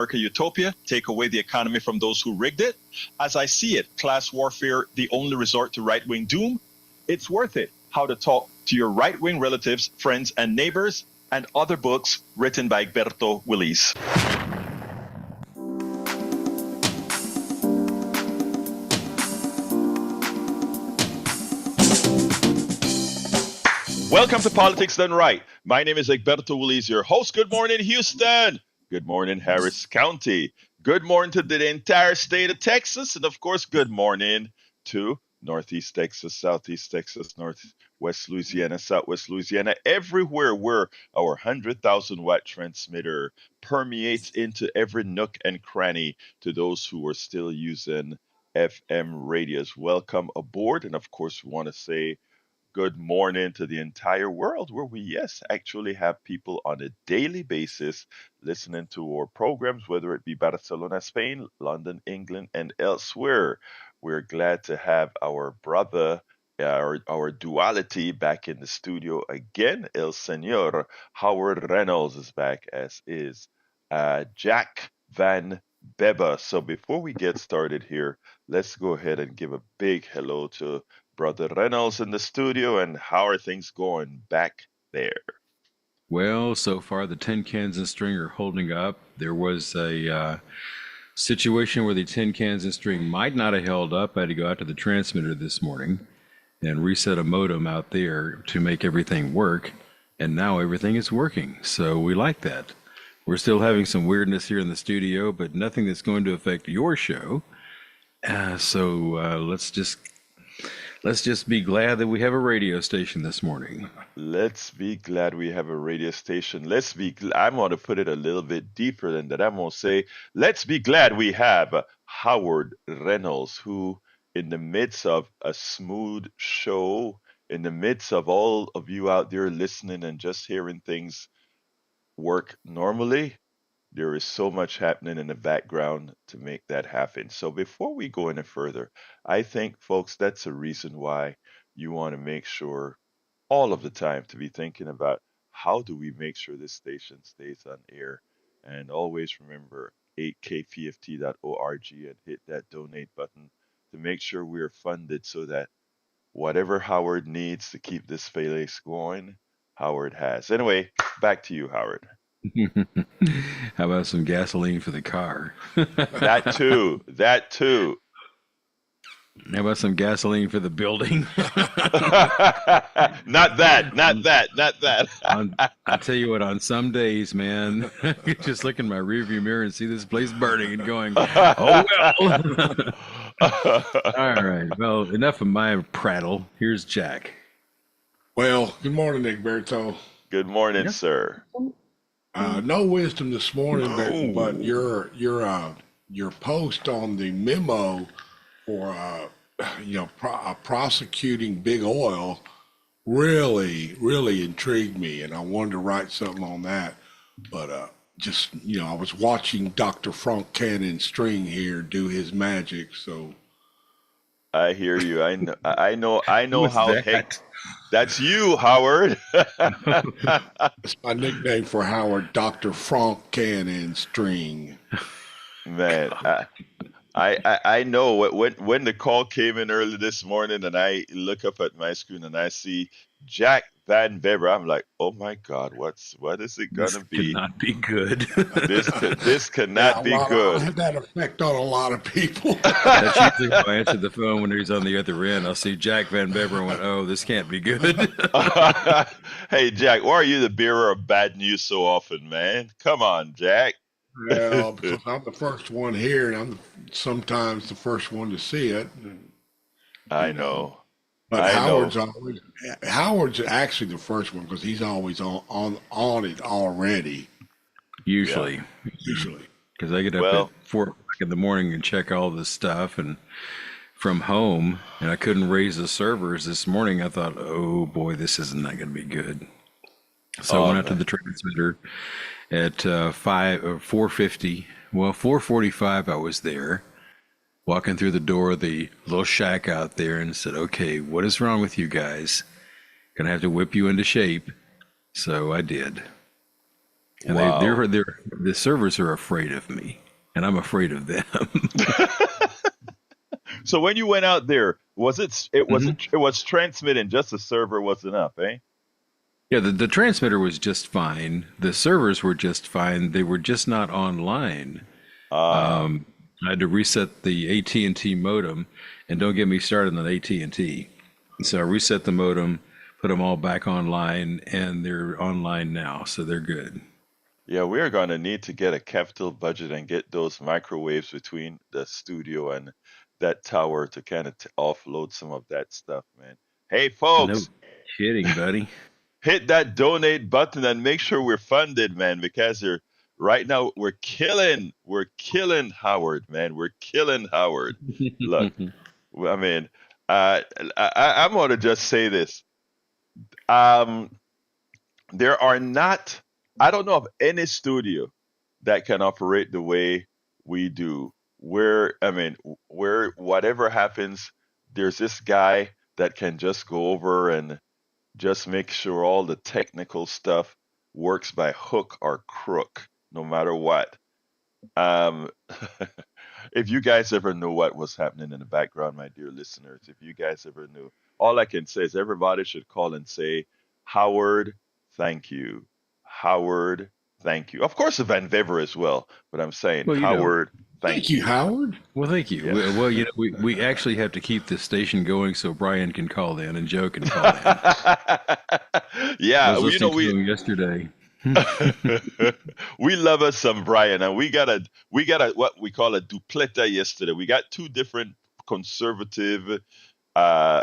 America utopia, take away the economy from those who rigged it. As I see it, class warfare, the only resort to right-wing doom. It's worth it. How to talk to your right-wing relatives, friends, and neighbors, and other books written by Egberto Willis. Welcome to Politics Done Right. My name is Egberto Willis, your host. Good morning, Houston. Good morning, Harris County. Good morning to the entire state of Texas. And of course, good morning to Northeast Texas, Southeast Texas, Northwest Louisiana, Southwest Louisiana, everywhere where our 100,000 watt transmitter permeates into every nook and cranny. To those who are still using FM radios, welcome aboard. And of course, we want to say good morning to the entire world where we, yes, actually have people on a daily basis listening to our programs, whether it be Barcelona, Spain, London, England, and elsewhere. We're glad to have our brother, our duality back in the studio again. El Senor Howard Reynolds is back, as is Jack Van Beba. So before we get started here, let's go ahead and give a big hello to Brother Reynolds in the studio. And how are things going back there? Well, so far the tin cans and string are holding up. There was a situation where the tin cans and string might not have held up. I had to go out to the transmitter this morning and reset a modem out there to make everything work. And now everything is working. So we like that. We're still having some weirdness here in the studio, but nothing that's going to affect your show. Let's just be glad that we have a radio station this morning. Let's be glad we have a radio station. I'm going to put it a little bit deeper than that. I'm going to say, let's be glad we have Howard Reynolds, who, in the midst of a smooth show, in the midst of all of you out there listening and just hearing things work normally, there is so much happening in the background to make that happen. So before we go any further, I think, folks, that's a reason why you want to make sure all of the time to be thinking about how do we make sure this station stays on air. And always remember 8kpft.org and hit that donate button to make sure we're funded so that whatever Howard needs to keep this place going, Howard has. Anyway, back to you, Howard. How about some gasoline for the car? That too. How about some gasoline for the building? Not that. I'll tell you what, on some days, man, you just look in my rearview mirror and see this place burning and going, oh, well. All right. Well, enough of my prattle. Here's Jack. Well, good morning, Egberto. Good morning, sir. No wisdom this morning, but your post on the memo for prosecuting Big Oil really intrigued me, and I wanted to write something on that. But I was watching Dr. Frank Cannon String here do his magic, so. I hear you. I know how that? heck. That's you, Howard. It's my nickname for Howard, Dr. Frank Cannon String. Man, I know when the call came in early this morning and I look up at my screen and I see Jack Van Weber, I'm like, oh my God, what is it gonna be? This cannot be good. This cannot be good. I have that effect on a lot of people. That's usually when I answer the phone when he's on the other end. I'll see Jack Van Weber and went, oh, this can't be good. Hey, Jack, why are you the bearer of bad news so often, man? Come on, Jack. Well, because I'm the first one here, and I'm sometimes the first one to see it. I know. But Howard's actually the first one because he's always on it already. Usually. Because I get up at 4 o'clock in the morning and check all this stuff and from home, and I couldn't raise the servers this morning. I thought, oh boy, this is not going to be good. So I went out to the transmitter at 4:50. Well, 4:45 I was there, walking through the door of the little shack out there, and said, okay, what is wrong with you guys? Gonna have to whip you into shape. So I did. And Wow. the servers are afraid of me, and I'm afraid of them. So when you went out there, Mhm. it was transmitting, just the server wasn't up, eh? Yeah, the transmitter was just fine. The servers were just fine. They were just not online. Ah, I had to reset the AT&T modem, and don't get me started on AT&T. So I reset the modem, put them all back online, and they're online now, so they're good. yeah, we're gonna need to get a capital budget and get those microwaves between the studio and that tower to kind of offload some of that stuff, man. Hey, No folks, kidding, buddy. hit that donate button and make sure we're funded, man, because right now we're killing Howard, man. We're killing Howard. Look, I mean, I'm gonna just say this. Um, there are not, I don't know of any studio that can operate the way we do. Where whatever happens, there's this guy that can just go over and just make sure all the technical stuff works by hook or crook, no matter what. Um, if you guys ever knew what was happening in the background, my dear listeners, if you guys ever knew, all I can say is everybody should call and say, Howard, thank you. Howard, thank you. Of course, Van Viver as well, but I'm saying, Well, Howard, Thank thank you, you. Howard. well, thank you. Yeah. Well, we actually have to keep this station going so Brian can call in and Joe can call in. I Yeah, was listening to we him yesterday. we love us some Brian, and we got a what we call a dupleta yesterday. We got two different conservative uh,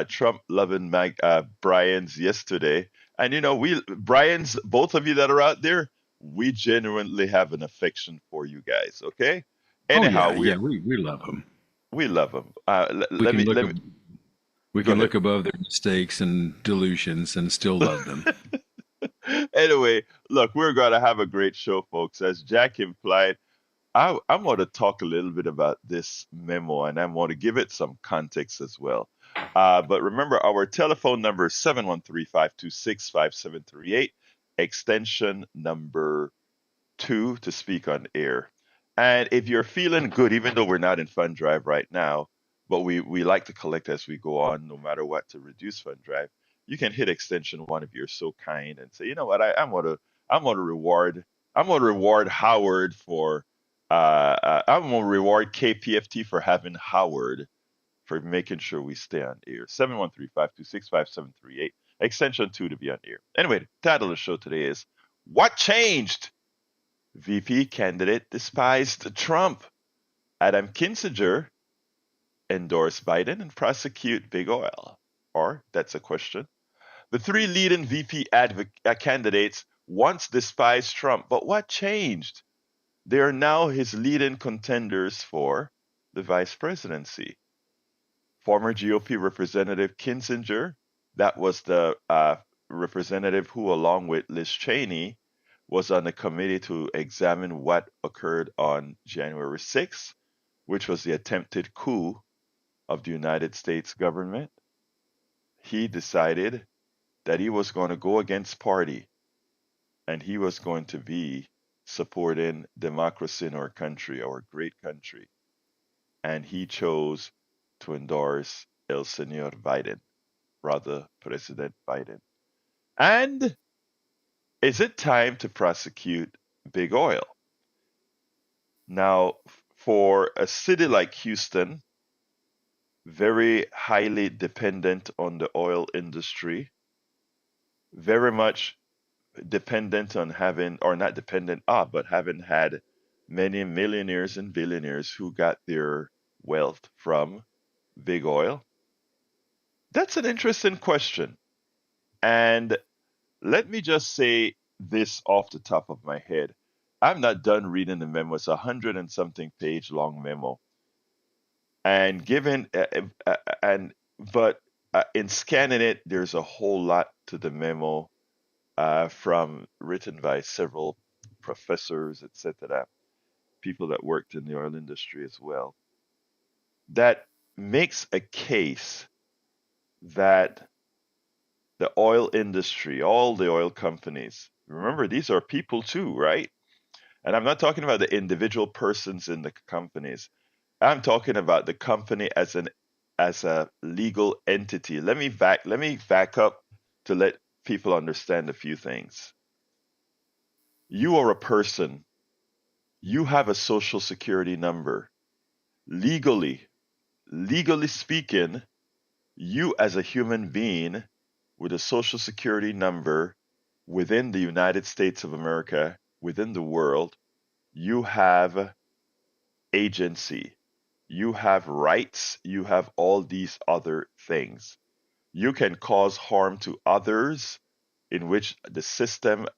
Trump loving Brian's yesterday. And we Brian's, both of you that are out there, we genuinely have an affection for you guys. Okay. Oh Anyhow, yeah, yeah, we love him. we love them. We Let can me look let me ab- we go can ahead. look above their mistakes and delusions and still love them. Anyway, look, we're gonna have a great show, folks. As Jack implied, I'm going to talk a little bit about this memo, and I'm going to give it some context as well. But remember, our telephone number is 713-526-5738, extension number 2 to speak on air. And if you're feeling good, even though we're not in fund drive right now, but we like to collect as we go on, no matter what, to reduce fund drive, you can hit extension 1 if you're so kind and say, you know what, I'm going to reward Howard for I'm going to reward KPFT for having Howard for making sure we stay on air. 713-526-5738, extension 2 to be on air. Anyway, the title of the show today is What Changed? VP candidate despised Trump. Adam Kinzinger endorsed Biden and prosecute Big Oil. Or, that's a question. The three leading VP candidates once despised Trump, but what changed? They are now his leading contenders for the vice presidency. Former GOP Representative Kinzinger, that was the representative who, along with Liz Cheney, was on the committee to examine what occurred on January 6th, which was the attempted coup of the United States government. He decided that he was going to go against party and he was going to be supporting democracy in our country, our great country. And he chose to endorse El Senor Biden, rather President Biden. And is it time to prosecute Big Oil? Now, for a city like Houston, very highly dependent on the oil industry, very much dependent on having, or not dependent of, but having had many millionaires and billionaires who got their wealth from big oil? That's an interesting question. And let me just say this off the top of my head. I'm not done reading the memo. It's 100 and something page long memo. And given, and, but in scanning it, there's a whole lot to the memo from written by several professors, etc., people that worked in the oil industry as well, that makes a case that the oil industry, all the oil companies, Remember, these are people too, right? And I'm not talking about the individual persons in the companies. I'm talking about the company as a legal entity. Let me back up to let people understand a few things. You are a person. You have a social security number. Legally, legally speaking, you as a human being with a social security number within the United States of America, within the world, you have agency, you have rights, you have all these other things. You can cause harm to others, in which the system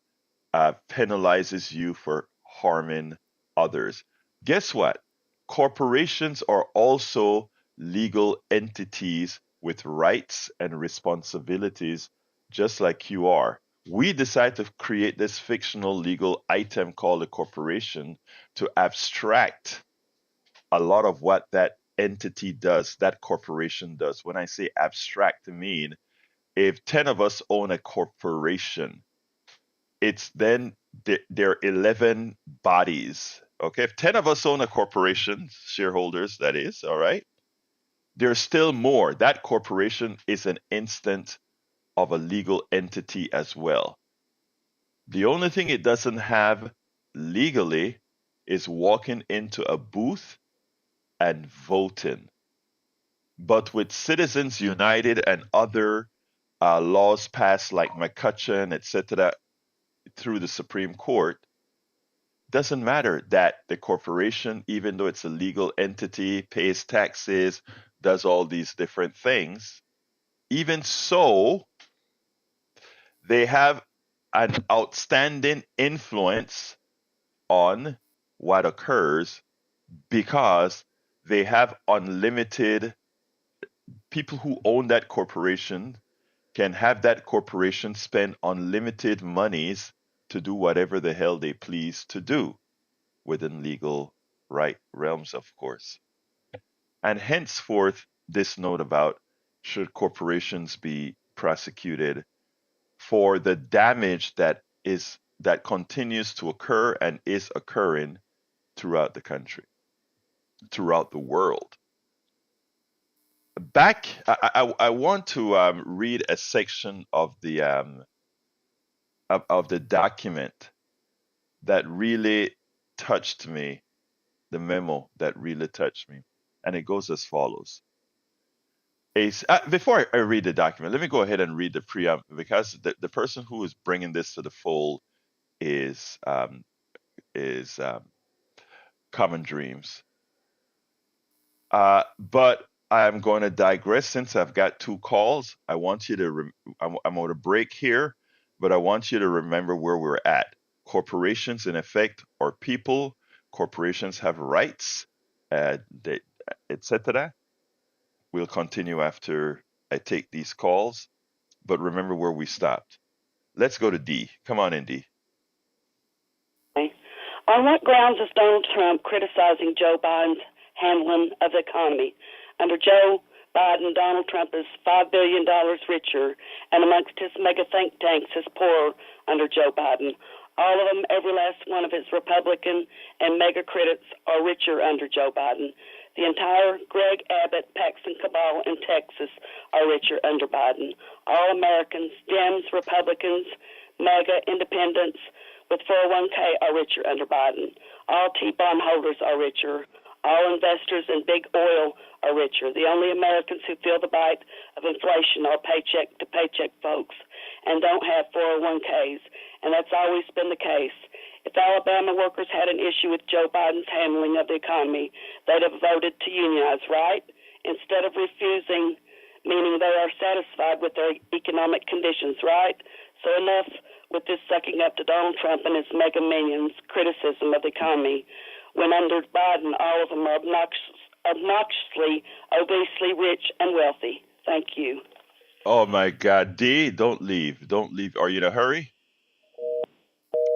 penalizes you for harming others. Guess what? Corporations are also legal entities with rights and responsibilities, just like you are. We decide to create this fictional legal item called a corporation to abstract a lot of what that entity does, that corporation does. When I say abstract, I mean if 10 of us own a corporation, it's then there are 11 bodies. Okay, if 10 of us own a corporation, shareholders, that is, all right, there's still more. That corporation is an instant of a legal entity as well. The only thing it doesn't have legally is walking into a booth and voting. But with Citizens United and other laws passed like McCutcheon, etc., through the Supreme Court, doesn't matter that the corporation, even though it's a legal entity, pays taxes, does all these different things, even so, they have an outstanding influence on what occurs because they have unlimited people who own that corporation can have that corporation spend unlimited monies to do whatever the hell they please to do within legal right realms, of course. And henceforth, this note about should corporations be prosecuted for the damage that continues to occur and is occurring throughout the country, throughout the world. I want to read a section of the document that really touched me, the memo that really touched me, and it goes as follows. Before I read the document, let me go ahead and read the preamble because the person who is bringing this to the fold is Common Dreams. But I'm going to digress since I've got two calls. I want you to, I'm going to break here, but I want you to remember where we're at. Corporations, in effect, are people. Corporations have rights, etc. We'll continue after I take these calls, but remember where we stopped. Let's go to D. Come on in, D. On what grounds is Donald Trump criticizing Joe Biden's handling of the economy? Under Joe Biden, Donald Trump is $5 billion richer, and amongst his mega think tanks is poorer under Joe Biden. All of them, every last one of his Republican and mega critics are richer under Joe Biden. The entire Greg Abbott, Paxton cabal in Texas are richer under Biden. All Americans, Dems, Republicans, mega independents with 401k are richer under Biden. All T-bond holders are richer. All investors in big oil are richer. The only Americans who feel the bite of inflation are paycheck-to-paycheck folks and don't have 401ks, and that's always been the case. If Alabama workers had an issue with Joe Biden's handling of the economy, they'd have voted to unionize, right? Instead of refusing, meaning they are satisfied with their economic conditions, right? So enough with this sucking up to Donald Trump and his mega minions' criticism of the economy. When under Biden, all of them are obnoxiously, obesely rich and wealthy. Thank you. Oh my God, D, don't leave. Don't leave. Are you in a hurry?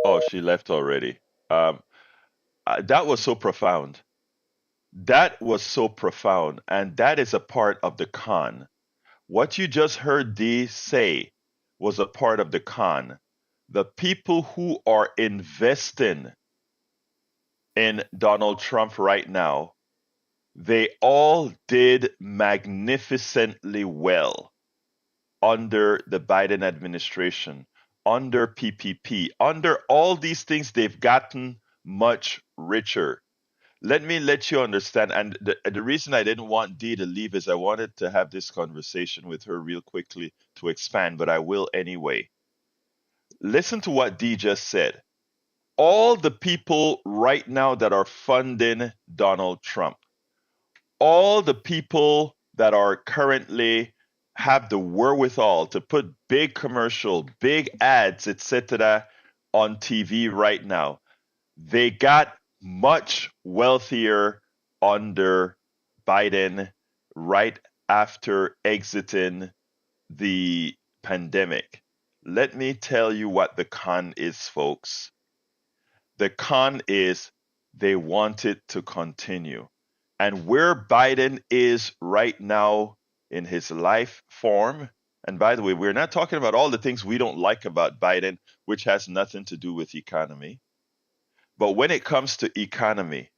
Oh, she left already. That was so profound. That was so profound. And that is a part of the con. What you just heard D say was a part of the con. the people who are investing in Donald Trump right now, they all did magnificently well under the Biden administration, under PPP, under all these things. They've gotten much richer. Let me let you understand. And the reason I didn't want Dee to leave is I wanted to have this conversation with her real quickly to expand, but I will anyway. Listen to what Dee just said. All the people right now that are funding Donald Trump, all the people that are currently have the wherewithal to put big commercial, big ads, etc. on TV right now, they got much wealthier under Biden right after exiting the pandemic. Let me tell you what the con is, folks. The con is they want it to continue. And where Biden is right now in his life form, and by the way, we're not talking about all the things we don't like about Biden, which has nothing to do with economy. But when it comes to economy,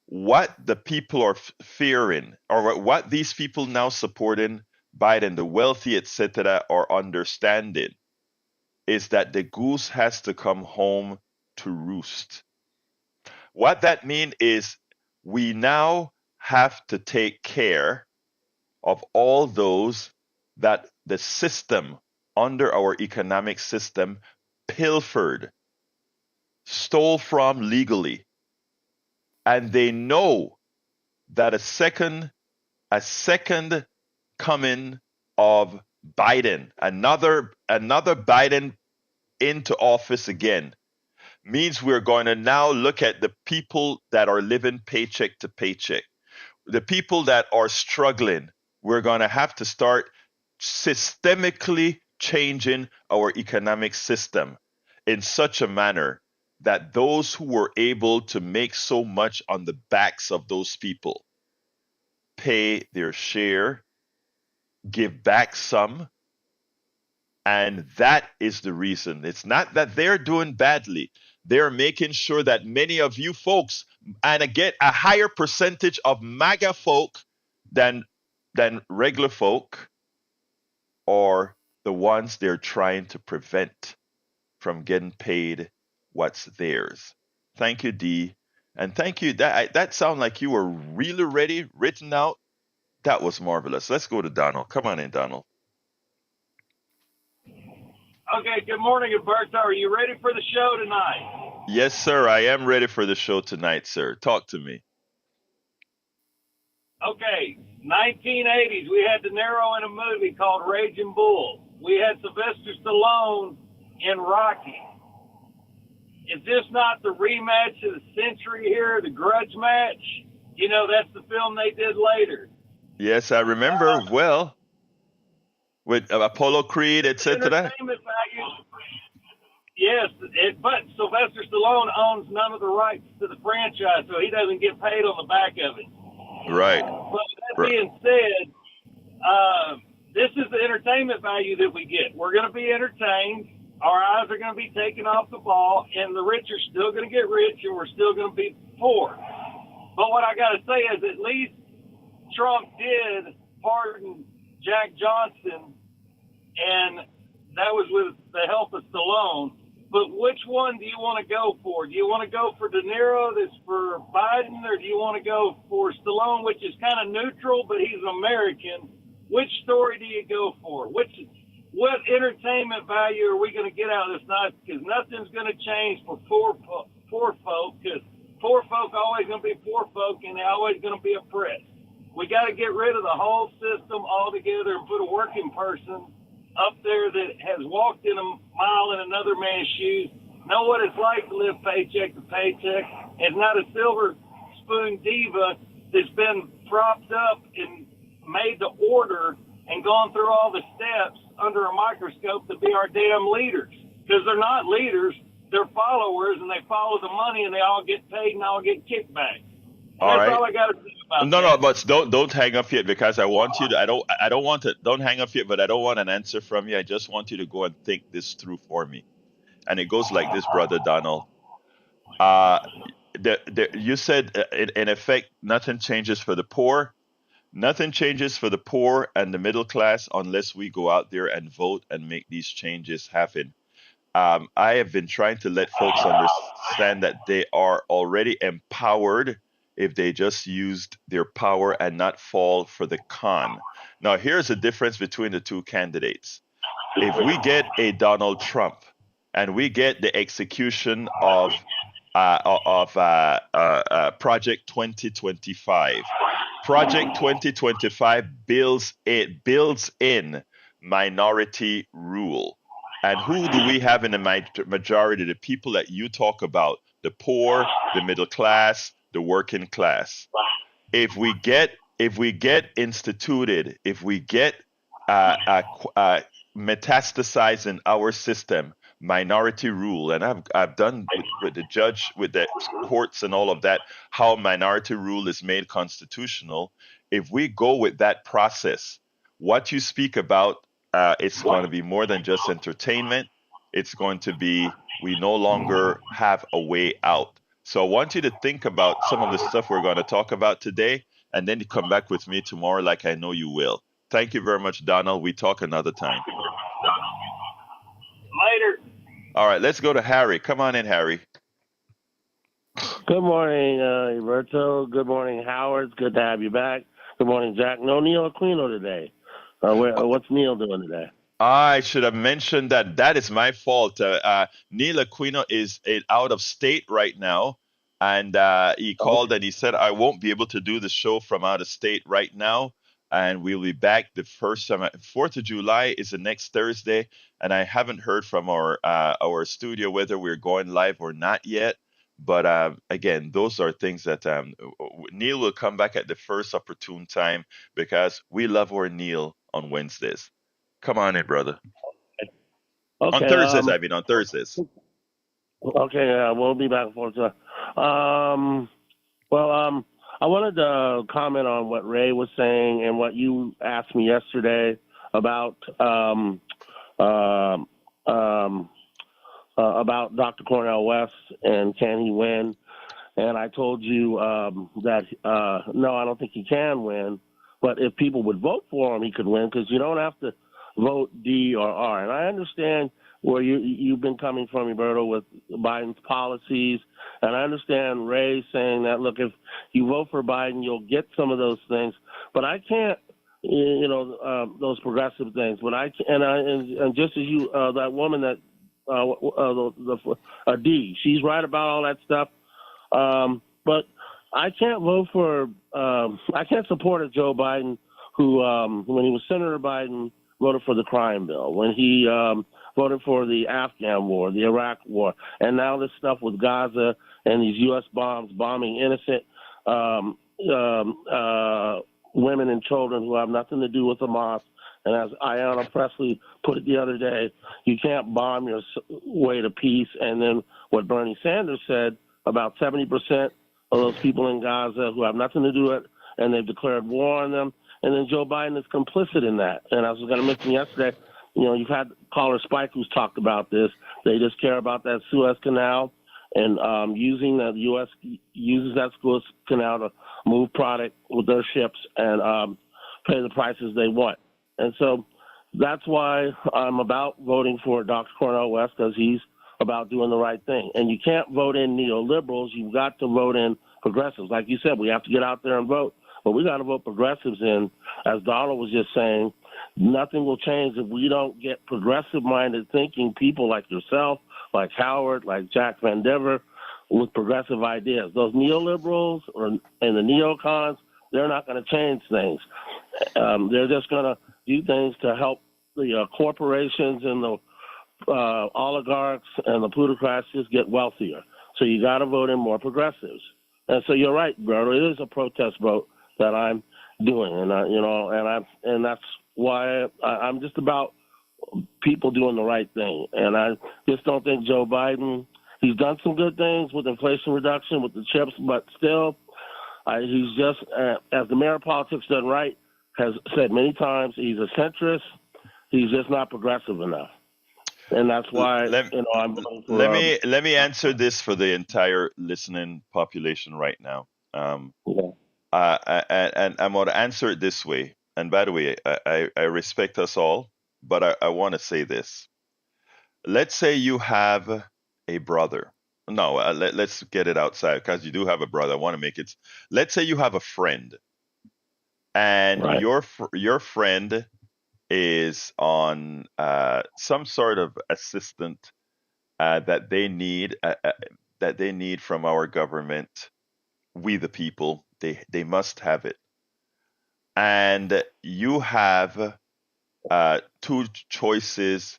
what the people are fearing, or what these people now supporting Biden, the wealthy, etc., are understanding, is that the goose has to come home to roost. What that means is we now have to take care of all those that the system, under our economic system, pilfered, stole from legally. And they know that a second coming of Biden, another Biden into office again, means we're going to now look at the people that are living paycheck to paycheck, the people that are struggling. We're going to have to start systemically changing our economic system in such a manner that those who were able to make so much on the backs of those people pay their share, give back some. And that is the reason. It's not that they're doing badly. They're making sure that many of you folks, and again, a higher percentage of MAGA folk than regular folk, are the ones they're trying to prevent from getting paid what's theirs. Thank you, Dee. And thank you. That sounded like you were really ready, written out. That was marvelous. Let's go to Donald. Come on in, Donald. Okay, good morning, Alberto. Are you ready for the show tonight? Yes, sir. I am ready for the show tonight, sir. Talk to me. Okay, 1980s, we had De Niro in a movie called Raging Bull. We had Sylvester Stallone in Rocky. Is this not the rematch of the century here, the grudge match? You know, that's the film they did later. Yes, I remember well. With Apollo Creed, etc. Entertainment value. Yes, but Sylvester Stallone owns none of the rights to the franchise, so he doesn't get paid on the back of it. Right. But that being said, this is the entertainment value that we get. We're going to be entertained. Our eyes are going to be taken off the ball, and the rich are still going to get rich, and we're still going to be poor. But what I got to say is at least Trump did pardon Jack Johnson, and that was with the help of Stallone. But which one do you want to go for? Do you want to go for De Niro, that's for Biden, or do you want to go for Stallone, which is kind of neutral, but he's American? Which story do you go for? What entertainment value are we going to get out of this night? Because nothing's going to change for poor folk, because poor folk are always going to be poor folk, and they're always going to be oppressed. We got to get rid of the whole system altogether and put a working person up there that has walked in a mile in another man's shoes, know what it's like to live paycheck to paycheck, and not a silver spoon diva that's been propped up and made to order and gone through all the steps under a microscope to be our damn leaders. Because they're not leaders, they're followers, and they follow the money, and they all get paid and all get kickbacks. All right. That's all I got to say about No, that. but don't hang up yet, because I want you to. I don't want to. Don't hang up yet, but I don't want an answer from you. I just want you to go and think this through for me. and it goes like this, Brother Donald. Uh, you said, in effect, nothing changes for the poor. Nothing changes for the poor and the middle class unless we go out there and vote and make these changes happen. I have been trying to let folks understand that they are already empowered if they just used their power and not fall for the con. Now, here's the difference between the two candidates. If we get a Donald Trump and we get the execution of Project 2025, Project 2025 builds in minority rule. And who do we have in the majority? The people that you talk about, the poor, the middle class, the working class. If we get instituted, if we get metastasized in our system, minority rule, and I've done with the judge, with the courts and all of that, how minority rule is made constitutional. If we go with that process, what you speak about, it's going to be more than just entertainment. It's going to be, we no longer have a way out. So I want you to think about some of the stuff we're going to talk about today, and then you come back with me tomorrow like I know you will. Thank you very much, Donald. We talk another time. Later. All right, let's go to Harry. Come on in, Harry. Good morning, Roberto. Good morning, Howard. It's good to have you back. Good morning, Jack. No Neil Aquino today. What's Neil doing today? I should have mentioned that. That is my fault. Neil Aquino is out of state right now, and he called and he said, I won't be able to do the show from out of state right now, and we'll be back the 4th of July is the next Thursday, and I haven't heard from our studio whether we're going live or not yet. But again, those are things that Neil will come back at the first opportune time because we love our Neil on Wednesdays. Come on in, brother. Okay, on Thursdays, on Thursdays. Okay, we'll be back for it. I wanted to comment on what Ray was saying and what you asked me yesterday about Dr. Cornel West and can he win. And I told you that, no, I don't think he can win. But if people would vote for him, he could win because you don't have to vote D or R. And I understand where you've been coming from, Roberto, with Biden's policies. And I understand Ray saying that, look, if you vote for Biden, you'll get some of those things. But I can't, those progressive things. But and just as you, that woman that, D, she's right about all that stuff. But I can't vote for, I can't support a Joe Biden who, when he was Senator Biden, voted for the crime bill, when he voted for the Afghan war, the Iraq war, and now this stuff with Gaza and these U.S. bombs bombing innocent women and children who have nothing to do with Hamas. And as Ayanna Pressley put it the other day, you can't bomb your way to peace. And then what Bernie Sanders said, about 70% of those people in Gaza who have nothing to do with it, and they've declared war on them. And then Joe Biden is complicit in that. And I was going to mention yesterday, you've had caller Spike who's talked about this. They just care about that Suez Canal and using that the U.S. uses that Suez Canal to move product with their ships and pay the prices they want. And so that's why I'm about voting for Dr. Cornel West, because he's about doing the right thing. And you can't vote in neoliberals. You've got to vote in progressives. Like you said, we have to get out there and vote. But we got to vote progressives in. As Donald was just saying, nothing will change if we don't get progressive-minded thinking people like yourself, like Howard, like Jack Van Dever, with progressive ideas. Those neoliberals and the neocons, they're not going to change things. They're just going to do things to help the corporations and the oligarchs and the plutocrats just get wealthier. So you got to vote in more progressives. And so you're right, bro. It is a protest vote that I'm doing, and that's why I'm just about people doing the right thing. And I just don't think Joe Biden. He's done some good things with inflation reduction, with the chips, but still, he's just as the mayor of politics done right has said many times, he's a centrist. He's just not progressive enough. and that's why let, I'm voting for. let me answer this for the entire listening population right now. Yeah. And I'm going to answer it this way. And by the way, I respect us all, but I want to say this. Let's say you have a brother. No, let's get it outside because you do have a brother. I want to make it. Let's say you have a friend, and Right. your friend is on some sort of assistant that they need from our government. We the people, they must have it, and you have two choices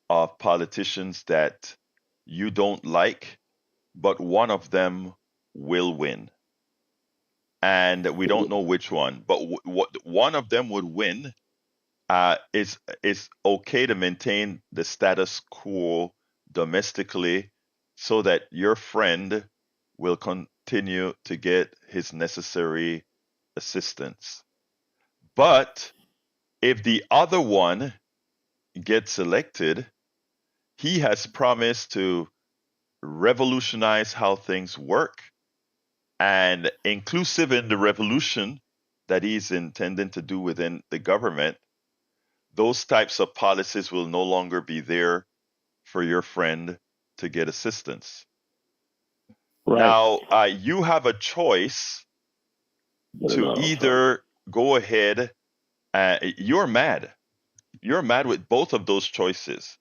of politicians that you don't like, but one of them will win. And we don't know which one, but what one of them would win is okay to maintain the status quo domestically so that your friend will continue to get his necessary assistance. But if the other one gets elected, he has promised to revolutionize how things work and inclusive in the revolution that he's intending to do within the government. Those types of policies will no longer be there for your friend to get assistance. Right. Now, you have a choice to either go ahead. You're mad. You're mad with both of those choices.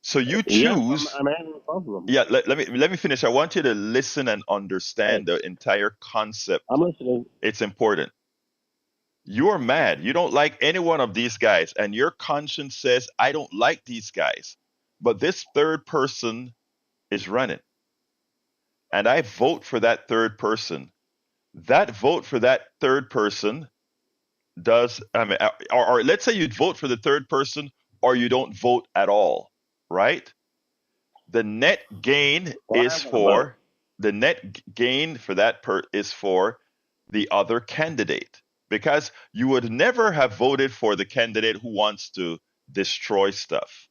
So you choose. I'm angry with both of them. Yeah, let me finish. I want you to listen and understand the entire concept. I'm listening. It's important. You're mad. You don't like any one of these guys, and your conscience says, I don't like these guys. But this third person is running. And I vote for that third person. That vote for that third person does, I mean, or let's say you vote for the third person or you don't vote at all, right? The net gain is for the net gain for that is for the other candidate, because you would never have voted for the candidate who wants to destroy stuff,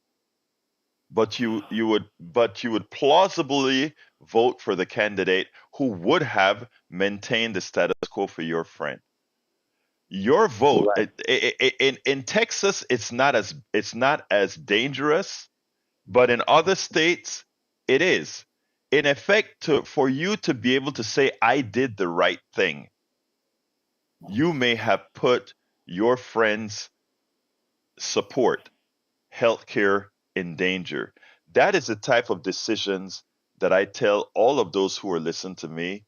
but you would plausibly vote for the candidate who would have maintained the status quo for your friend. Your vote in Texas, it's not as dangerous, but in other states, it is. In effect, for you to be able to say, I did the right thing, you may have put your friend's support, healthcare in danger. That is the type of decisions that I tell all of those who are listening to me,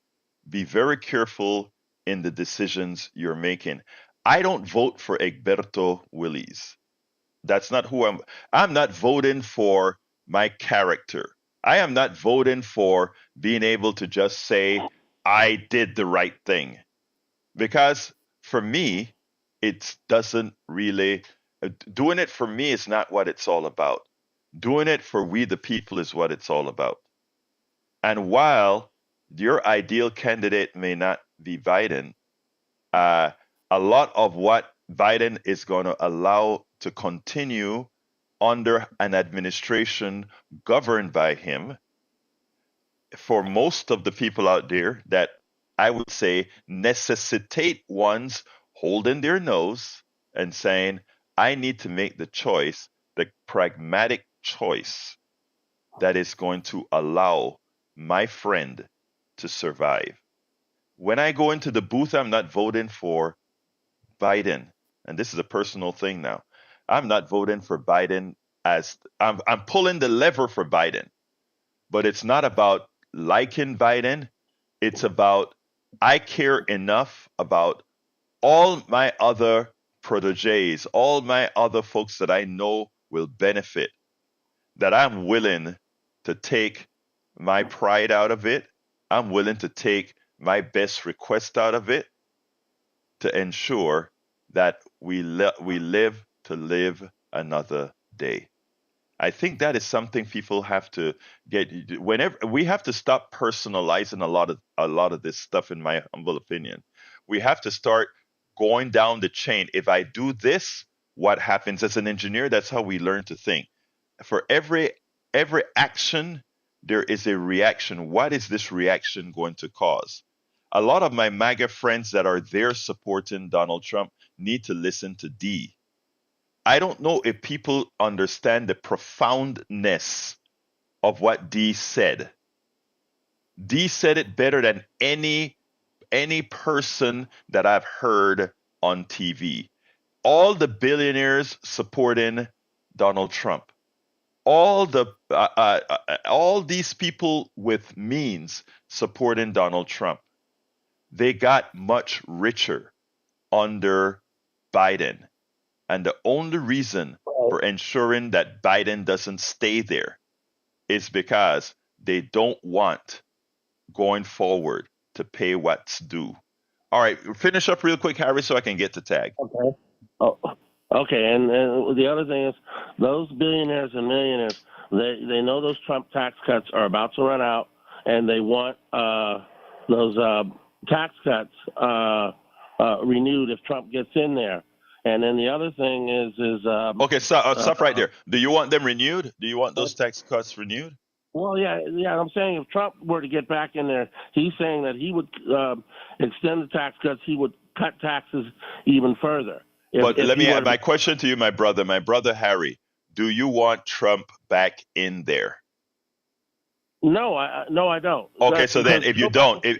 be very careful in the decisions you're making. I don't vote for Egberto Willies. That's not who I'm not voting for my character. I am not voting for being able to just say, I did the right thing. Because for me, it doesn't really, doing it for me is not what it's all about. Doing it for we the people is what it's all about. And while your ideal candidate may not be Biden, a lot of what Biden is going to allow to continue under an administration governed by him, for most of the people out there that I would say necessitate ones holding their nose and saying, I need to make the choice, the pragmatic choice that is going to allow my friend to survive. When I go into the booth, I'm not voting for Biden. And this is a personal thing now. I'm not voting for Biden as I'm pulling the lever for Biden. But it's not about liking Biden. It's about I care enough about all my other proteges, all my other folks that I know will benefit, that I'm willing to take my pride out of it. I'm willing to take my best request out of it to ensure that we live to live another day. I think that is something people have to get. Whenever we have to stop personalizing a lot of this stuff, in my humble opinion, we have to start going down the chain. If I do this, what happens? As an engineer, that's how we learn to think. for every action, there is a reaction. What is this reaction going to cause? A lot of my MAGA friends that are there supporting Donald Trump need to listen to D. I don't know if people understand the profoundness of what D said. D said it better than any person that I've heard on TV. All the billionaires supporting Donald Trump, all these people with means supporting Donald Trump, they got much richer under Biden. And the only reason for ensuring that Biden doesn't stay there is because they don't want going forward to pay what's due. All right, finish up real quick, Harry, so I can get to tag. Okay. Oh, okay. And the other thing is, those billionaires and millionaires, they know those Trump tax cuts are about to run out, and they want those tax cuts renewed if Trump gets in there. And then the other thing is okay, so stop right there. Do you want them renewed? Do you want those tax cuts renewed? Well, yeah. I'm saying if Trump were to get back in there, he's saying that he would extend the tax cuts. He would cut taxes even further. But let me add my question to you, my brother Harry. Do you want Trump back in there? No, I don't. Okay, so then if you don't, and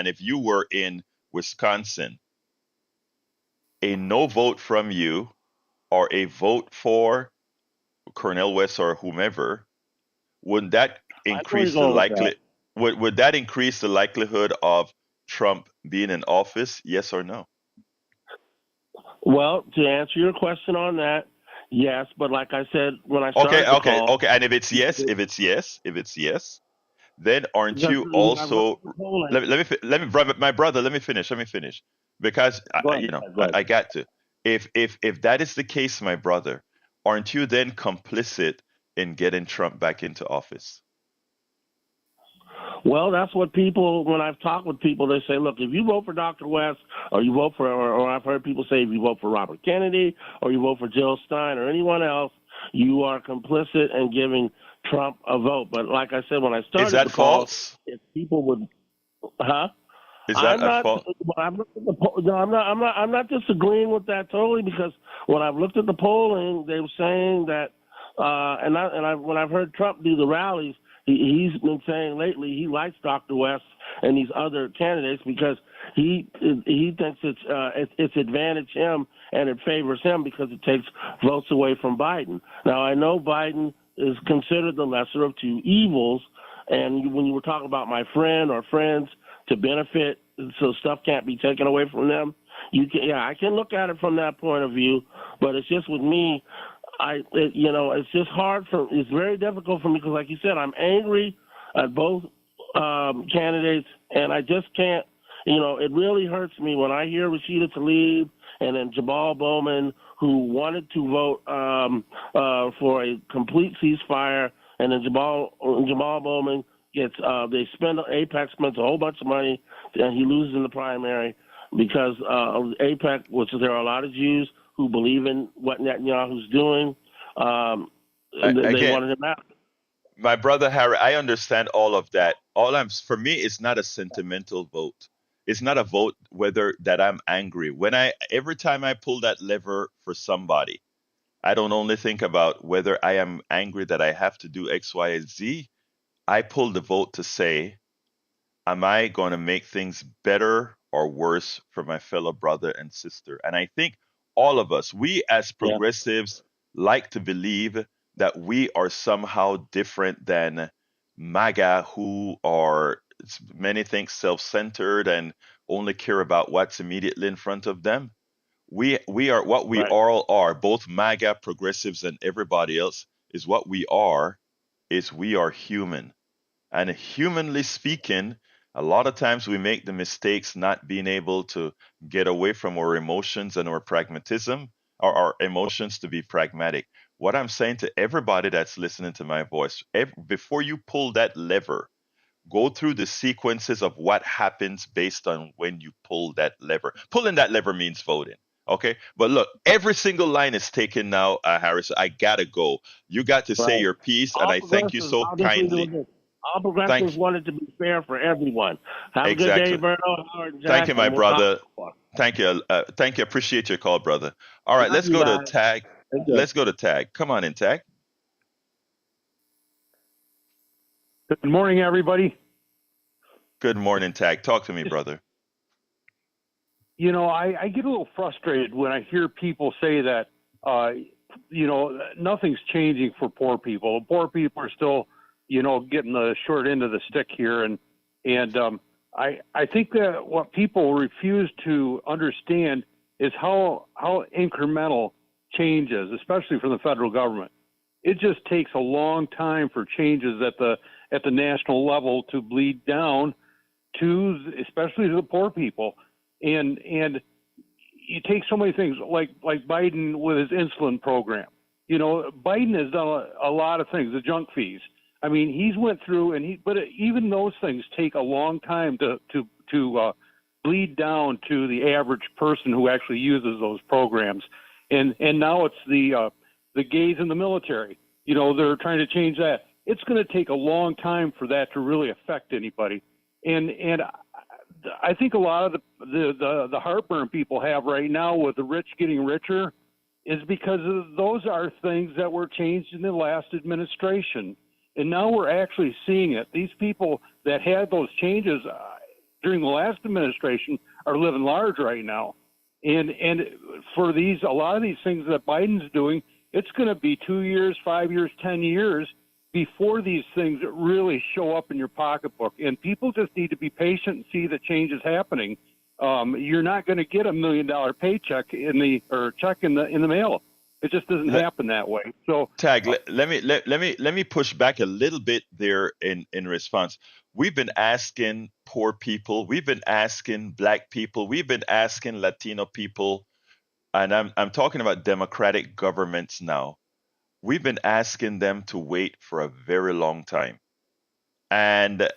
if you were in Wisconsin, a no vote from you or a vote for Cornel West or whomever, would that increase the likelihood? Would that increase the likelihood of Trump being in office? Yes or no? Well, to answer your question on that, yes. But like I said when I started okay. And if it's yes, then aren't you also? Let me, my brother. Let me finish. Because I got to. If that is the case, my brother, aren't you then complicit in getting Trump back into office? Well, that's what people, when I've talked with people, they say, look, if you vote for Dr. West or you vote for, or I've heard people say if you vote for Robert Kennedy or you vote for Jill Stein or anyone else, you are complicit in giving Trump a vote. But like I said, when I started, is that false? If people would, Is that a fault? I'm not disagreeing with that totally, because when I've looked at the polling, they were saying that, when I've heard Trump do the rallies, he's been saying lately he likes Dr. West and these other candidates because he thinks it's advantage him and it favors him because it takes votes away from Biden. Now, I know Biden is considered the lesser of two evils, and when you were talking about my friend or friends to benefit so stuff can't be taken away from them, I can look at it from that point of view, but it's just with me, it's just it's very difficult for me because, like you said, I'm angry at both candidates, and I just can't, it really hurts me when I hear Rashida Tlaib and then Jamal Bowman, who wanted to vote for a complete ceasefire, and then Jamal Bowman gets, AIPAC spends a whole bunch of money, and he loses in the primary because of AIPAC, which there are a lot of Jews who believe in what Netanyahu's doing. They wanted him out. My brother Harry, I understand all of that. For me, it's not a sentimental vote. It's not a vote whether that I'm angry. Every time I pull that lever for somebody, I don't only think about whether I am angry that I have to do X, Y, and Z. I pull the vote to say, am I going to make things better or worse for my fellow brother and sister? And I think all of us, we as progressives, like to believe that we are somehow different than MAGA, who are, many think, self-centered and only care about what's immediately in front of them. We are what we all are, both MAGA, progressives, and everybody else, is what we are human. And humanly speaking, a lot of times we make the mistakes not being able to get away from our emotions and our pragmatism, or our emotions to be pragmatic. What I'm saying to everybody that's listening to my voice, before you pull that lever, go through the sequences of what happens based on when you pull that lever. Pulling that lever means voting. Okay, but look, every single line is taken now, Harris. I gotta go. You got to say Right. your piece, and All I thank you progressives, so I'll just leave it with kindly. this. All progressives Thank, want it to be fair for everyone. Have a good day, exactly. Berto, Howard, Thank Jack, you, my and we'll talk brother. more. Thank you. Thank you. Appreciate your call, brother. All right, Love let's you go to guys. Tag. Thank you. Let's go to Tag. Come on in, Tag. Good morning, everybody. Good morning, Tag. Talk to me, brother. You know, I get a little frustrated when I hear people say that, nothing's changing for poor people. Poor people are still, getting the short end of the stick here. And I think that what people refuse to understand is how incremental change is, especially from the federal government. It just takes a long time for changes at the national level to bleed down to, especially to the poor people. And you take so many things like Biden with his insulin program. Biden has done a lot of things, the junk fees. I mean, he's went through but even those things take a long time to bleed down to the average person who actually uses those programs. And now it's the gays in the military. They're trying to change that. It's going to take a long time for that to really affect anybody. And I think a lot of the heartburn people have right now with the rich getting richer is because those are things that were changed in the last administration. And now we're actually seeing it. These people that had those changes during the last administration are living large right now. And for a lot of these things that Biden's doing, it's going to be 2 years, 5 years, 10 years before these things really show up in your pocketbook. And people just need to be patient and see the changes happening. You're not going to get $1 million paycheck check in the mail. It just doesn't happen that way. So Tag, let me push back a little bit there in response. We've been asking poor people, we've been asking Black people, we've been asking Latino people, and I'm talking about democratic governments now. We've been asking them to wait for a very long time. And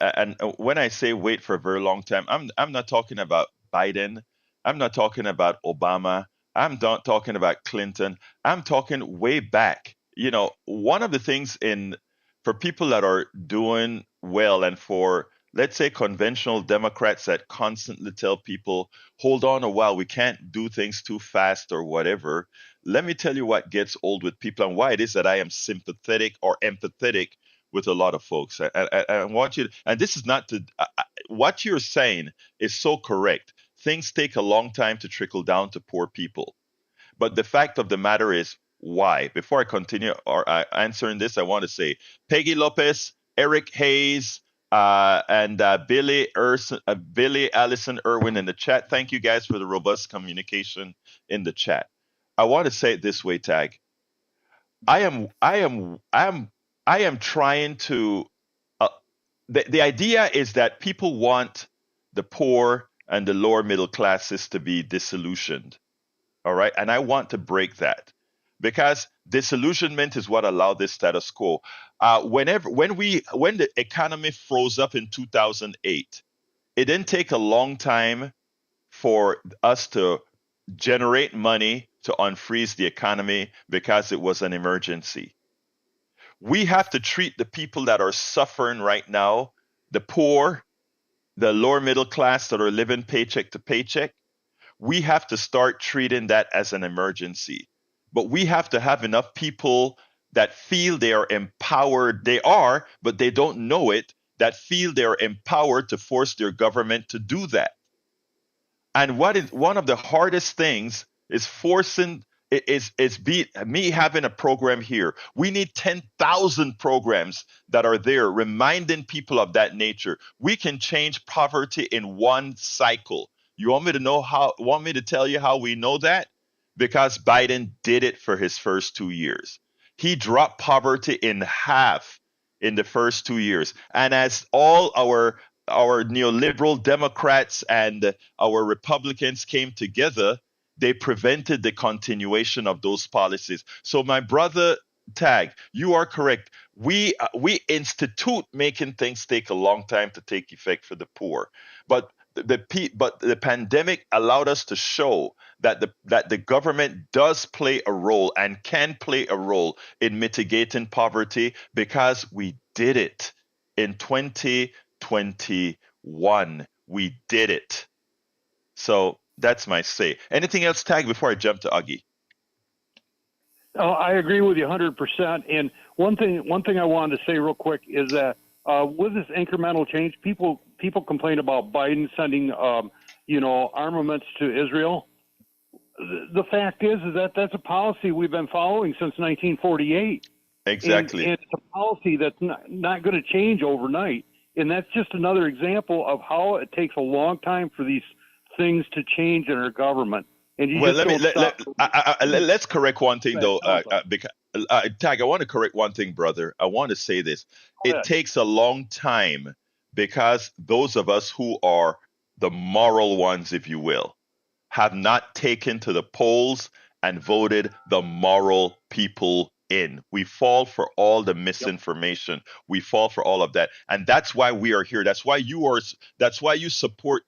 when I say wait for a very long time, I'm not talking about Biden. I'm not talking about Obama. I'm not talking about Clinton. I'm talking way back. One of the things for people that are doing well, and for, let's say, conventional Democrats that constantly tell people, hold on a while, we can't do things too fast or whatever. Let me tell you what gets old with people and why it is that I am sympathetic or empathetic with a lot of folks. I want you to, and this is not to, what you're saying is so correct. Things take a long time to trickle down to poor people. But the fact of the matter is, why? Before I continue answering this, I want to say Peggy Lopez, Eric Hayes, and Billy Allison Irwin in the chat. Thank you guys for the robust communication in the chat. I want to say it this way, Tag. I am trying to. The idea is that people want the poor and the lower middle classes to be disillusioned. All right. And I want to break that, because disillusionment is what allowed this status quo. When the economy froze up in 2008, it didn't take a long time for us to generate money to unfreeze the economy because it was an emergency. We have to treat the people that are suffering right now, the poor, the lower middle class that are living paycheck to paycheck. We have to start treating that as an emergency. But we have to have enough people that feel they are empowered. They are, but they don't know it, that feel they're empowered to force their government to do that. And what is one of the hardest things is me having a program here. We need 10,000 programs that are there reminding people of that nature. We can change poverty in one cycle. You want me to tell you how we know that? Because Biden did it for his first 2 years. He dropped poverty in half in the first 2 years. And as all our neoliberal Democrats and our Republicans came together, they prevented the continuation of those policies. So my brother Tag, you are correct. We institute making things take a long time to take effect for the poor. But but the pandemic allowed us to show that the government does play a role and can play a role in mitigating poverty, because we did it in 2021. We did it. So that's my say. Anything else, Tag, before I jump to Augie? Oh, I agree with you 100%. And one thing I wanted to say real quick is that with this incremental change, people complain about Biden sending armaments to Israel. The fact is that that's a policy we've been following since 1948. Exactly. And it's a policy that's not going to change overnight. And that's just another example of how it takes a long time for these things to change in our government. And let's correct one thing though. Tag, I want to correct one thing, brother. I want to say this. It takes a long time because those of us who are the moral ones, if you will, have not taken to the polls and voted the moral people in. We fall for all the misinformation. Yep. We fall for all of that. And that's why we are here. That's why you support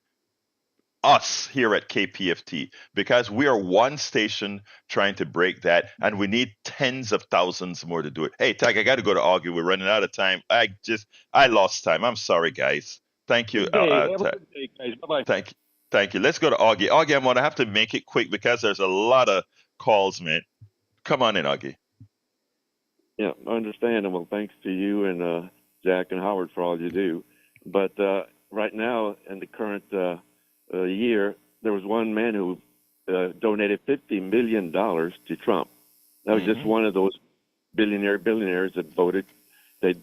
us here at KPFT, because we are one station trying to break that, and we need tens of thousands more to do it. Hey, Tag, I got to go to Augie. We're running out of time. I lost time. I'm sorry, guys. Thank you. Have a good day, guys. Bye-bye. Thank you. Let's go to Augie. Augie, I'm going to have to make it quick because there's a lot of calls, man. Come on in, Augie. Yeah, understandable. Thanks to you and Jack and Howard for all you do. But right now, in the current year, there was one man who donated $50 million to Trump. That was just one of those billionaires that voted. They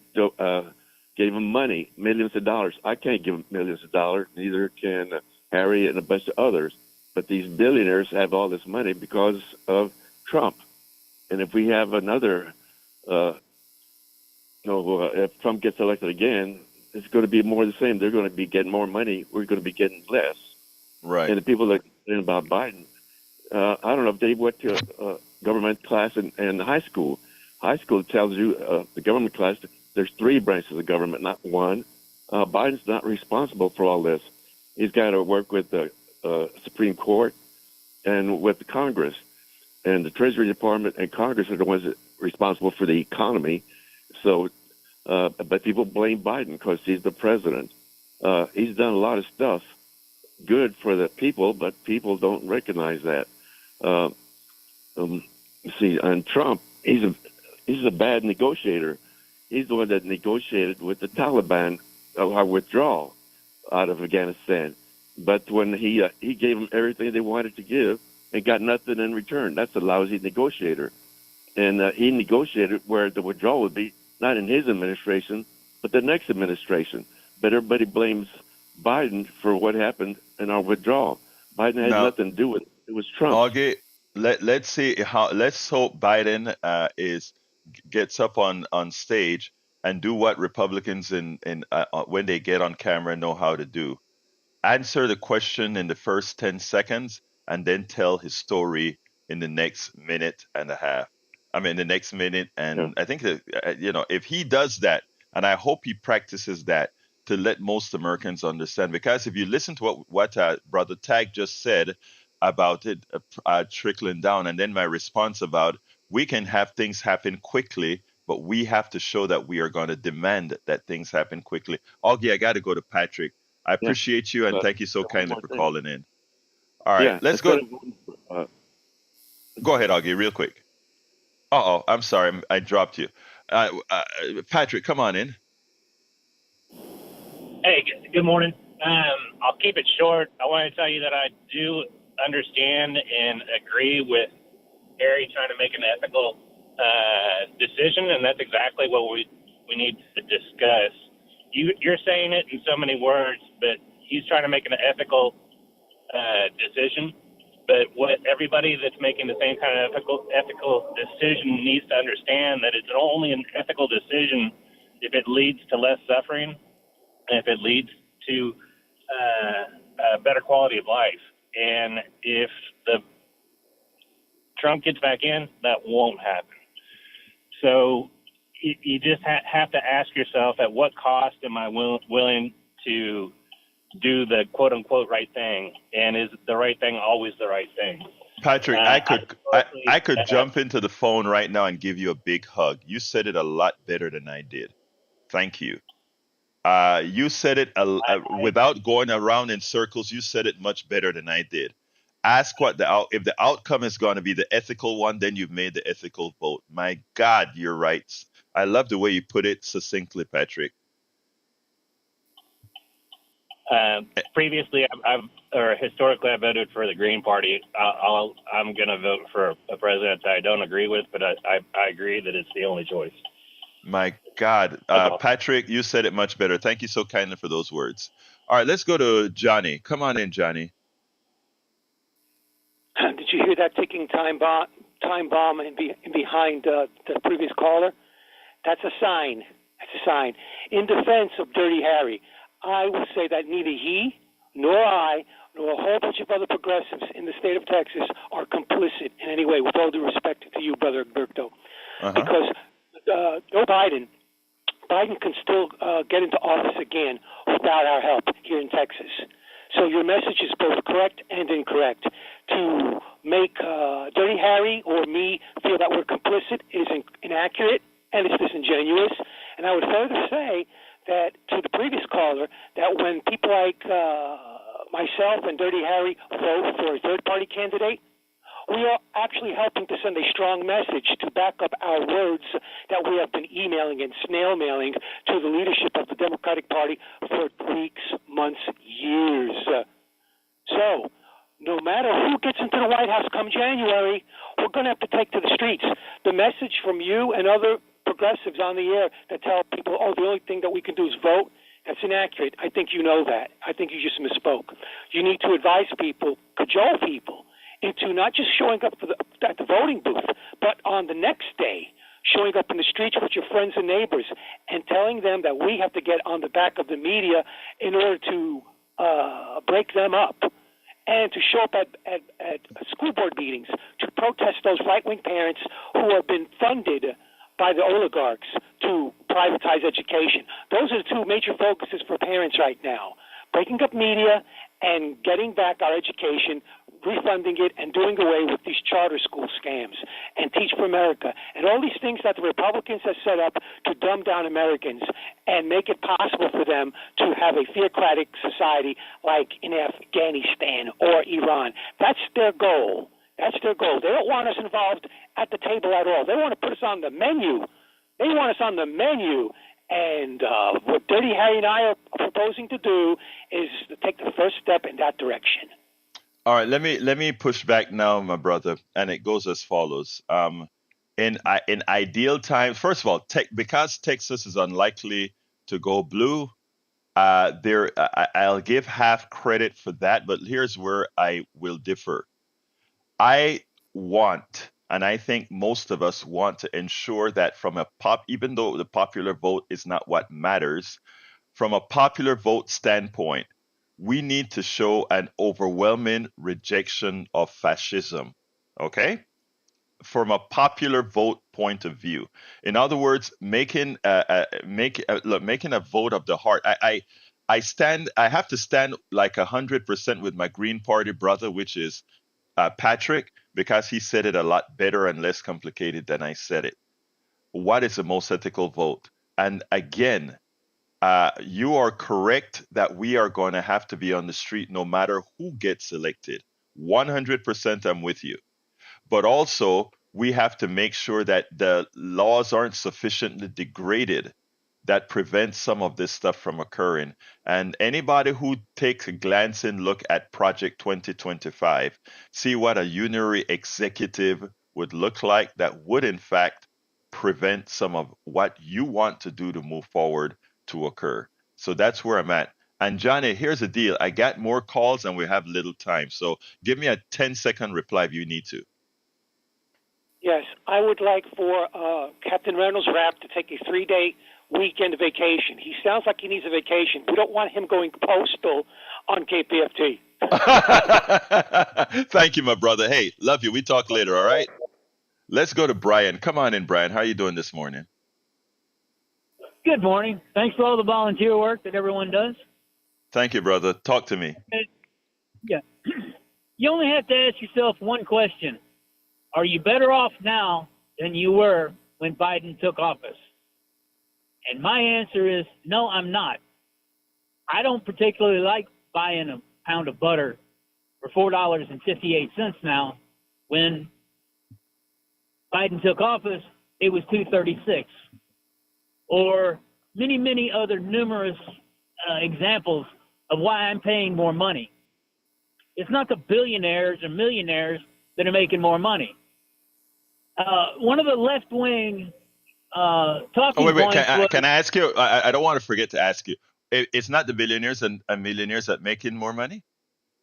gave him money, millions of dollars. I can't give him millions of dollars. Neither can Harry and a bunch of others. But these billionaires have all this money because of Trump. And if we have another, if Trump gets elected again, it's going to be more the same. They're going to be getting more money. We're going to be getting less. Right. And the people that are saying about Biden, I don't know if they went to government class in high school. High school tells you, the government class, there's 3 branches of government, not one. Biden's not responsible for all this. He's got to work with the Supreme Court and with the Congress. And the Treasury Department and Congress are the ones that are responsible for the economy. So, but people blame Biden because he's the president. He's done a lot of stuff good for the people, but people don't recognize that. See, and Trump, he's a bad negotiator. He's the one that negotiated with the Taliban our withdrawal out of Afghanistan. But when he gave them everything they wanted to give and got nothing in return, that's a lousy negotiator. And he negotiated where the withdrawal would be not in his administration, but the next administration. But everybody blames Biden for what happened in our withdrawal. Biden had nothing to do with it. It was Trump. Okay, let's see how. Let's hope Biden gets up on stage and do what Republicans when they get on camera know how to do. Answer the question in the first 10 seconds and then tell his story in the next minute and a half. I mean, the next minute. And I think that, if he does that, and I hope he practices that to let most Americans understand, because if you listen to what Brother Tag just said about it trickling down, and then my response about we can have things happen quickly, but we have to show that we are going to demand that things happen quickly. Augie, I got to go to Patrick. I appreciate you, and thank you so kindly for calling in. All right, let's go. Go ahead, Augie, real quick. I'm sorry, I dropped you. Patrick, come on in. Hey, good morning. I'll keep it short. I want to tell you that I do understand and agree with Harry trying to make an ethical decision, and that's exactly what we need to discuss. You're saying it in so many words, but he's trying to make an ethical decision. But what everybody that's making the same kind of ethical decision needs to understand that it's only an ethical decision if it leads to less suffering and if it leads to a better quality of life. And if Trump gets back in, that won't happen. So you just have to ask yourself, at what cost am I willing to do the quote unquote right thing, and is the right thing always the right thing? Patrick, I could jump into the phone right now and give you a big hug. You said it a lot better than I did. Thank you. You said it without going around in circles. You said it much better than I did. Ask if the outcome is going to be the ethical one, then you've made the ethical vote. My God, you're right. I love the way you put it succinctly, Patrick. Previously, historically, I voted for the Green Party. I'm going to vote for a president that I don't agree with, but I agree that it's the only choice. My God, Patrick, you said it much better. Thank you so kindly for those words. All right, let's go to Johnny. Come on in, Johnny. Did you hear that ticking time bomb behind the previous caller? That's a sign. That's a sign. In defense of Dirty Harry, I would say that neither he nor I nor a whole bunch of other progressives in the state of Texas are complicit in any way, with all due respect to you, Brother Berto. Because Joe Biden can still get into office again without our help here in Texas. So your message is both correct and incorrect. To make Dirty Harry or me feel that we're complicit is inaccurate and it's disingenuous. And I would further say that to the previous caller, that when people like myself and Dirty Harry vote for a third-party candidate, we are actually helping to send a strong message to back up our words that we have been emailing and snail mailing to the leadership of the Democratic Party for weeks, months, years. So, no matter who gets into the White House come January, we're going to have to take to the streets. The message from you and other progressives on the air that tell people, oh, the only thing that we can do is vote, that's inaccurate. I think you know that. I think you just misspoke. You need to advise people, cajole people, into not just showing up at the voting booth, but on the next day, showing up in the streets with your friends and neighbors and telling them that we have to get on the back of the media in order to break them up, and to show up at school board meetings to protest those right-wing parents who have been funded by the oligarchs to privatize education. Those are the two major focuses for parents right now: breaking up media and getting back our education, refunding it, and doing away with these charter school scams and Teach for America and all these things that the Republicans have set up to dumb down Americans and make it possible for them to have a theocratic society like in Afghanistan or Iran. That's their goal. That's their goal. They don't want us involved at the table at all. They want to put us on the menu. They want us on the menu. And what Dirty Harry and I are proposing to do is to take the first step in that direction. All right, let me push back now, my brother, and it goes as follows. In ideal times, first of all, because Texas is unlikely to go blue, I'll give half credit for that, but here's where I will differ. I want, and I think most of us want to ensure that even though the popular vote is not what matters, from a popular vote standpoint, we need to show an overwhelming rejection of fascism, okay? From a popular vote point of view. In other words, making a vote of the heart. I have to stand like 100% with my Green Party brother, which is Patrick, because he said it a lot better and less complicated than I said it. What is the most ethical vote? And again, you are correct that we are going to have to be on the street no matter who gets elected. 100% I'm with you. But also, we have to make sure that the laws aren't sufficiently degraded that prevents some of this stuff from occurring. And anybody who takes a glancing look at Project 2025, see what a unitary executive would look like that would, in fact, prevent some of what you want to do to move forward to occur. So that's where I'm at. And Johnny, here's the deal. I got more calls and we have little time. So give me a 10-second reply if you need to. Yes, I would like for Captain Reynolds Rapp to take a 3-day weekend vacation. He sounds like he needs a vacation. We don't want him going postal on KPFT. Thank you, my brother. Hey, love you. We talk later, all right? Let's go to Brian. Come on in, Brian. How are you doing this morning? Good morning. Thanks for all the volunteer work that everyone does. Thank you, brother. Talk to me. Yeah. You only have to ask yourself one question. Are you better off now than you were when Biden took office? And my answer is no, I'm not. I don't particularly like buying a pound of butter for $4.58 now. When Biden took office, it was $2.36. Or many, many other numerous examples of why I'm paying more money. It's not the billionaires or millionaires that are making more money. One of the left-wing talking points can I ask you? I don't want to forget to ask you. It's not the billionaires and millionaires that making more money?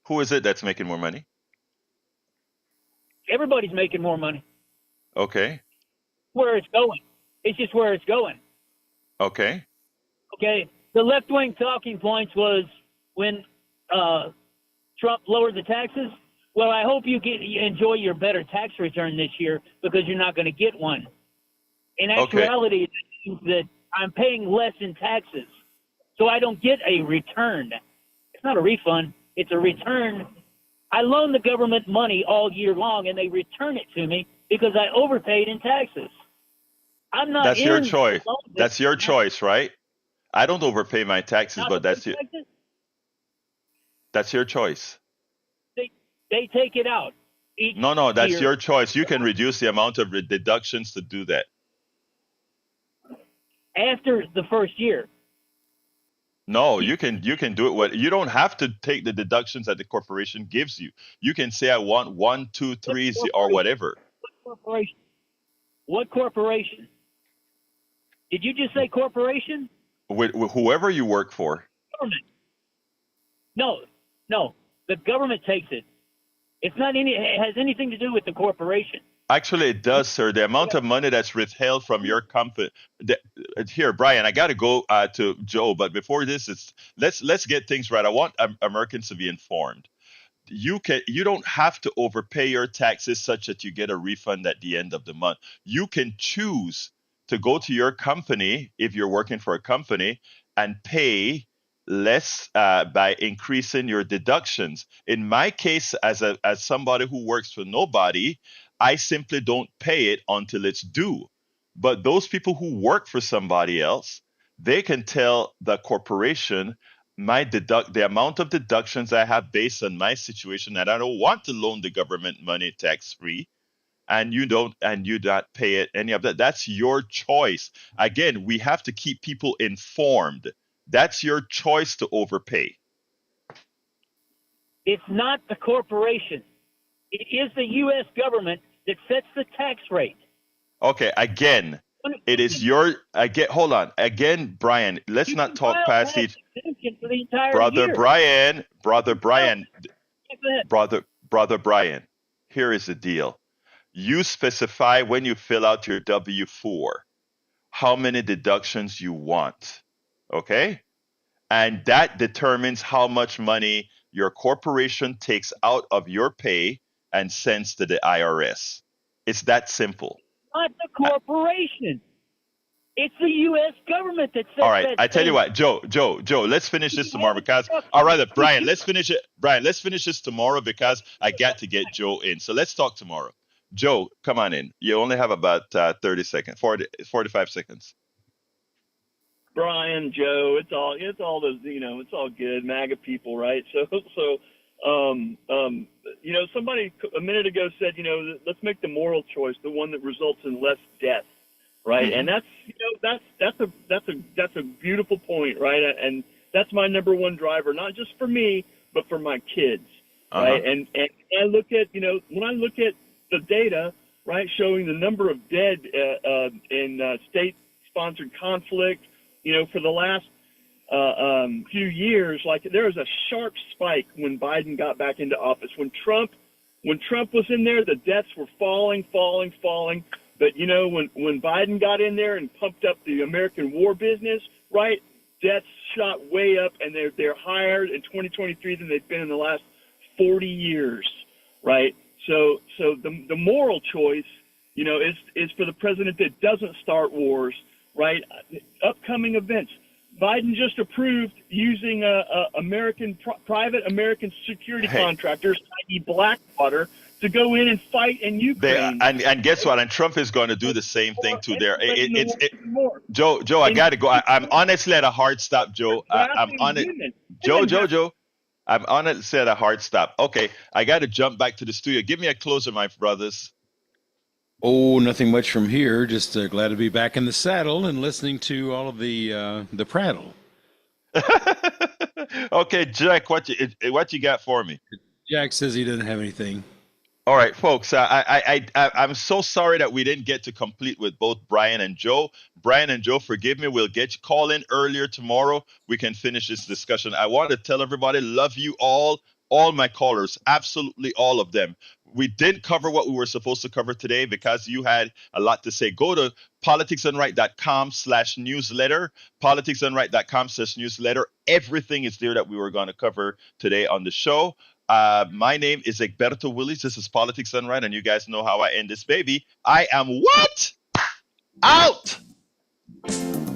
Who is it that's making more money? Everybody's making more money. Okay. Where it's going. It's just where it's going. Okay. Okay. The left-wing talking points was when Trump lowered the taxes. Well, I hope you enjoy your better tax return this year because you're not going to get one. In actuality, it means that I'm paying less in taxes, so I don't get a return. It's not a refund. It's a return. I loan the government money all year long, and they return it to me because I overpaid in taxes. I'm not. That's your choice. That's your choice, right? I don't overpay my taxes, but that's your choice. They take it out. No, that's your choice. You can reduce the amount of deductions to do that. After the first year. No, you can do it. You don't have to take the deductions that the corporation gives you. You can say I want 1, 2, 3, or whatever. What corporation? Did you just say corporation? With whoever you work for. Government. No. The government takes it. It has anything to do with the corporation. Actually, it does, sir. The amount of money that's withheld from your company. Here, Brian, I got to go to Joe, but before this, let's get things right. I want Americans to be informed. You don't have to overpay your taxes such that you get a refund at the end of the month. You can choose to go to your company if you're working for a company and pay less by increasing your deductions. In my case, as somebody who works for nobody, I simply don't pay it until it's due. But those people who work for somebody else, they can tell the corporation the amount of deductions I have based on my situation, and I don't want to loan the government money tax free, and you not pay it any of that. That's your choice. Again, we have to keep people informed. That's your choice to overpay. It's not the corporation. It is the U.S. government that sets the tax rate. Okay, again, it is your. Hold on. Again, Brian, let's not talk past each. Brother Brian, here is the deal. You specify when you fill out your W-4 how many deductions you want. Okay? And that determines how much money your corporation takes out of your pay and sends to the IRS. It's that simple. Not the corporation. It's the U.S. government that sets all right, that I tell thing. you what, Joe, let's finish this tomorrow because, all right, Brian, let's finish it. Brian, let's finish this tomorrow because I got to get Joe in. So let's talk tomorrow. Joe, come on in. You only have about 30 seconds, 45 seconds. Brian, Joe, it's all those, it's all good MAGA people, right? So, somebody a minute ago said, let's make the moral choice, the one that results in less death, right? Mm-hmm. And that's a beautiful point, right? And that's my number one driver, not just for me, but for my kids, right? And I look at, when I look at the data, right, showing the number of dead in state-sponsored conflict, for the last few years, like there was a sharp spike when Biden got back into office. When Trump was in there, the deaths were falling. But when Biden got in there and pumped up the American war business, right, deaths shot way up, and they're higher in 2023 than they've been in the last 40 years, right? So the moral choice, is for the president that doesn't start wars, right? Upcoming events. Biden just approved using private American security contractors, i.e. Blackwater, to go in and fight in Ukraine. And guess what? And Trump is going to do the same thing to there. Joe, I got to go. I'm honestly at a hard stop, Joe. I'm on it. Joe. I'm honestly at a hard stop. Okay, I got to jump back to the studio. Give me a closer, my brothers. Oh, nothing much from here. Just glad to be back in the saddle and listening to all of the prattle. Okay, Jack, what you got for me? Jack says he doesn't have anything. All right, folks. I'm so sorry that we didn't get to complete with both Brian and Joe. Brian and Joe, forgive me. We'll get you call in earlier tomorrow. We can finish this discussion. I want to tell everybody, love you all my callers, absolutely all of them. We didn't cover what we were supposed to cover today because you had a lot to say. Go to politicsdoneright.com/newsletter, politicsdoneright.com/newsletter. Everything is there that we were going to cover today on the show. My name is Egberto Willis. This is Politics Done Right, and you guys know how I end this baby. I am what? Out!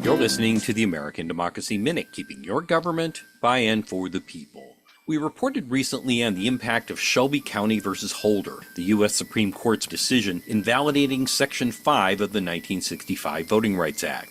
You're listening to the American Democracy Minute, keeping your government by and for the people. We reported recently on the impact of Shelby County versus Holder, the U.S. Supreme Court's decision invalidating Section 5 of the 1965 Voting Rights Act.